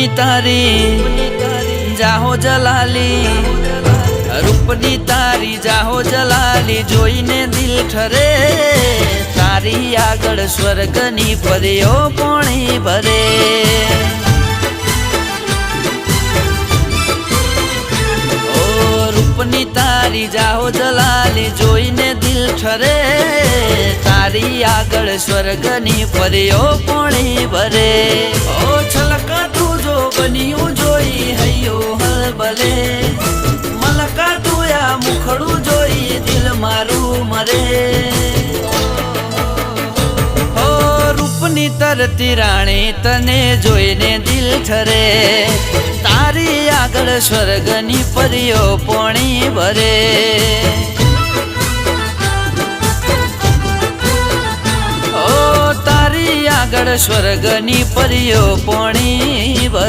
तारी जाहो जलाली, रूपनी तारी जाहो जलाली जोईने दिल ठरे। तारी आगळ स्वर्गनी परीओ पोणी भरे। ओ रूपनी तारी जाहो जलाली जोईने दिल ठरे। तारी आगळ स्वर्गनी परीओ पोणी भरे। ओ छलका तू जो बनियो जोई हयो हलबले। मलका तू या मुखड़ू जोई दिल मारू मरे। ओ रूपनी तरती राणी तने जोईने दिल ठरे। तारी आगळ स्वर्गनी परीओ पोणी भरे। ओ तारी आगळ स्वर्गनी परीओ पोणी भरे।